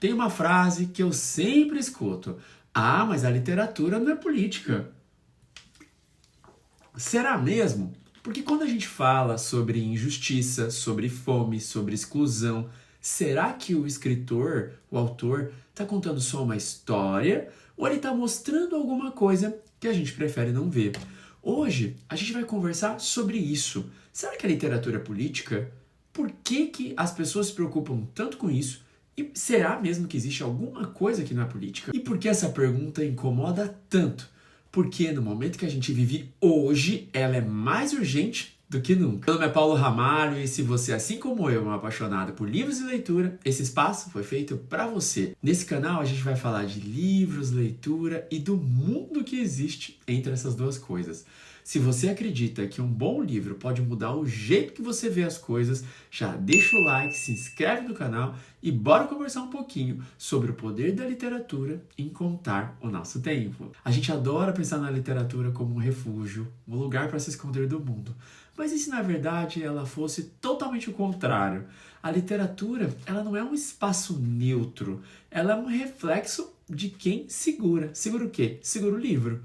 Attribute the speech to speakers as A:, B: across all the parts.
A: Tem uma frase que eu sempre escuto. Ah, mas a literatura não é política. Será mesmo? Porque quando a gente fala sobre injustiça, sobre fome, sobre exclusão, será que o escritor, o autor, está contando só uma história ou ele está mostrando alguma coisa que a gente prefere não ver? Hoje a gente vai conversar sobre isso. Será que a literatura é política? Por que as pessoas se preocupam tanto com isso? E será mesmo que existe alguma coisa que não é política? E por que essa pergunta incomoda tanto? Porque no momento que a gente vive hoje, ela é mais urgente do que nunca. Meu nome é Paulo Ramalho e se você, assim como eu, é um apaixonado por livros e leitura, esse espaço foi feito para você. Nesse canal a gente vai falar de livros, leitura e do mundo que existe entre essas duas coisas. Se você acredita que um bom livro pode mudar o jeito que você vê as coisas, já deixa o like, se inscreve no canal e bora conversar um pouquinho sobre o poder da literatura em contar o nosso tempo. A gente adora pensar na literatura como um refúgio, um lugar para se esconder do mundo. Mas e se na verdade ela fosse totalmente o contrário? A literatura, ela não é um espaço neutro, ela é um reflexo de quem segura. Segura o quê? Segura o livro.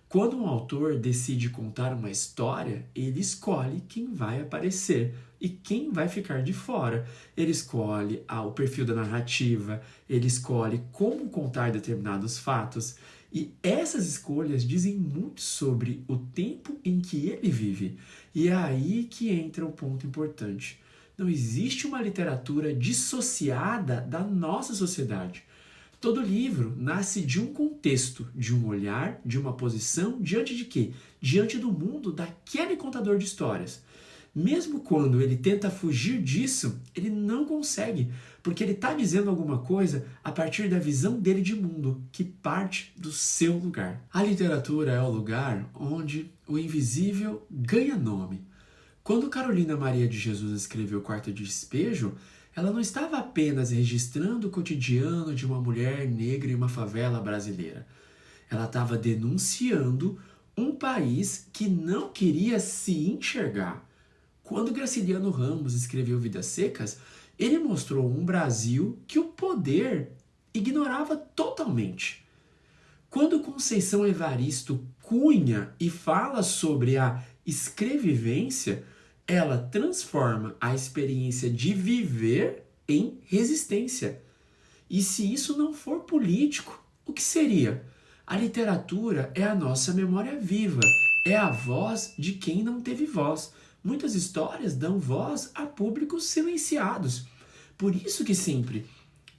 A: Quando um autor decide contar uma história, ele escolhe quem vai aparecer e quem vai ficar de fora. Ele escolhe o perfil da narrativa, ele escolhe como contar determinados fatos. E essas escolhas dizem muito sobre o tempo em que ele vive. E é aí que entra o ponto importante. Não existe uma literatura dissociada da nossa sociedade. Todo livro nasce de um contexto, de um olhar, de uma posição, diante de quê? Diante do mundo daquele contador de histórias. Mesmo quando ele tenta fugir disso, ele não consegue, porque ele está dizendo alguma coisa a partir da visão dele de mundo, que parte do seu lugar. A literatura é o lugar onde o invisível ganha nome. Quando Carolina Maria de Jesus escreveu Quarto de Despejo, ela não estava apenas registrando o cotidiano de uma mulher negra em uma favela brasileira. Ela estava denunciando um país que não queria se enxergar. Quando Graciliano Ramos escreveu Vidas Secas, ele mostrou um Brasil que o poder ignorava totalmente. Quando Conceição Evaristo cunha e fala sobre a escrevivência, ela transforma a experiência de viver em resistência. E se isso não for político, o que seria? A literatura é a nossa memória viva, é a voz de quem não teve voz. Muitas histórias dão voz a públicos silenciados. Por isso que sempre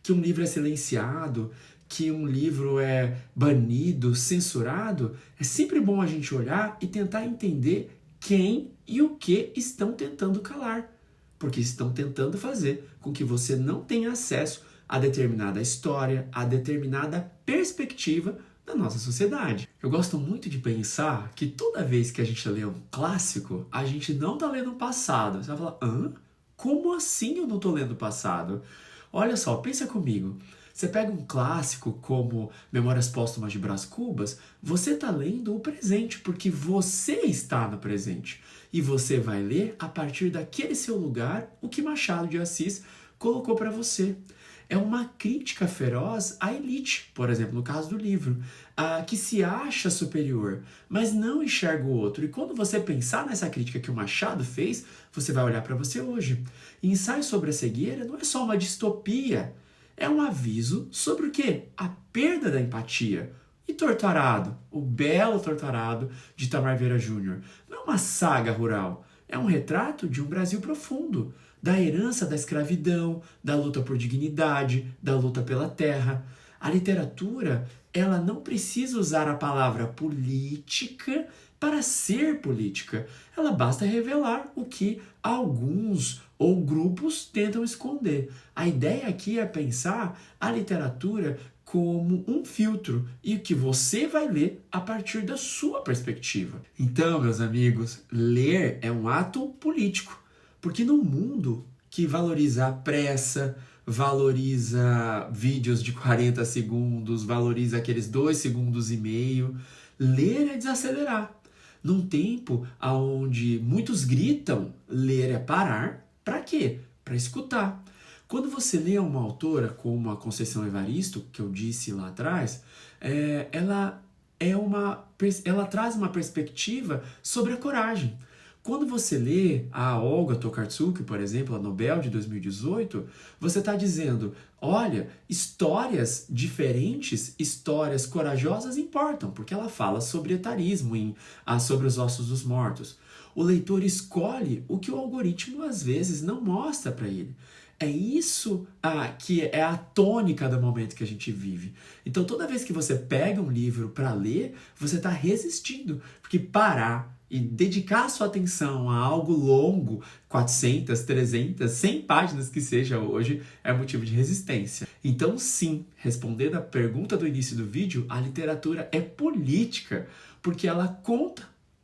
A: que um livro é silenciado, que um livro é banido, censurado, é sempre bom a gente olhar e tentar entender quem e o que estão tentando calar. Porque estão tentando fazer com que você não tenha acesso a determinada história, a determinada perspectiva da nossa sociedade. Eu gosto muito de pensar que toda vez que a gente lê um clássico, a gente não está lendo o passado. Você vai falar, hã? Como assim eu não estou lendo o passado? Olha só, pensa comigo. Você pega um clássico como Memórias Póstumas de Brás Cubas, você está lendo o presente, porque você está no presente. E você vai ler, a partir daquele seu lugar, o que Machado de Assis colocou para você. É uma crítica feroz à elite, por exemplo, no caso do livro, que se acha superior, mas não enxerga o outro. E quando você pensar nessa crítica que o Machado fez, você vai olhar para você hoje. E Ensaio sobre a Cegueira não é só uma distopia, é um aviso sobre o quê? A perda da empatia. E Torturado, o belo Torturado de Itamar Vieira Júnior, não é uma saga rural, é um retrato de um Brasil profundo, da herança da escravidão, da luta por dignidade, da luta pela terra. A literatura, ela não precisa usar a palavra política para ser política. Ela basta revelar o que alguns ou grupos tentam esconder. A ideia aqui é pensar a literatura como um filtro e que você vai ler a partir da sua perspectiva. Então, meus amigos, ler é um ato político, porque no mundo que valoriza a pressa, valoriza vídeos de 40 segundos, valoriza aqueles 2 segundos e meio, ler é desacelerar. Num tempo onde muitos gritam, ler é parar. Para quê? Para escutar. Quando você lê uma autora como a Conceição Evaristo, que eu disse lá atrás, ela traz uma perspectiva sobre a coragem. Quando você lê a Olga Tokarczuk, por exemplo, a Nobel de 2018, você está dizendo, olha, histórias diferentes, histórias corajosas importam, porque ela fala sobre etarismo, sobre os ossos dos mortos. O leitor escolhe o que o algoritmo às vezes não mostra para ele. É isso que é a tônica do momento que a gente vive. Então, toda vez que você pega um livro para ler, você está resistindo, porque parar e dedicar sua atenção a algo longo, 400, 300, 100 páginas que seja hoje, é motivo de resistência. Então, sim, respondendo a pergunta do início do vídeo, a literatura é política, porque ela conta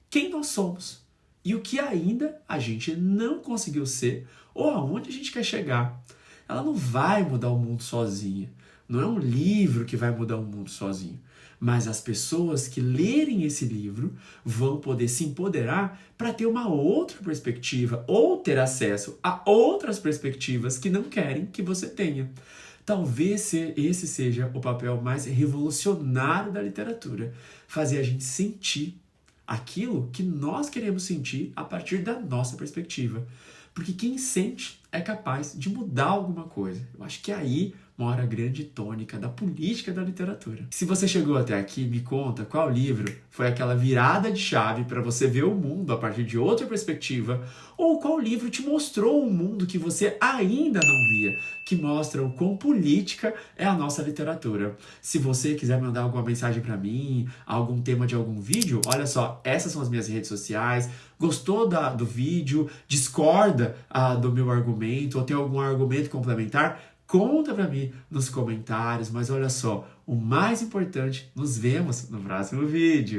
A: quem nós somos e o que ainda a gente não conseguiu ser ou aonde a gente quer chegar. Ela não vai mudar o mundo sozinha. Não é um livro que vai mudar o mundo sozinho. Mas as pessoas que lerem esse livro vão poder se empoderar para ter uma outra perspectiva ou ter acesso a outras perspectivas que não querem que você tenha. Talvez esse seja o papel mais revolucionário da literatura. Fazer a gente sentir aquilo que nós queremos sentir a partir da nossa perspectiva. Porque quem sente é capaz de mudar alguma coisa. Eu acho que aí mora a grande tônica da política da literatura. Se você chegou até aqui, me conta qual livro foi aquela virada de chave para você ver o mundo a partir de outra perspectiva, ou qual livro te mostrou um mundo que você ainda não via, que mostra o quão política é a nossa literatura. Se você quiser mandar alguma mensagem para mim, algum tema de algum vídeo, olha só, essas são as minhas redes sociais. Gostou do vídeo? Discorda do meu argumento ou tem algum argumento complementar? Conta pra mim nos comentários, mas olha só, o mais importante, nos vemos no próximo vídeo.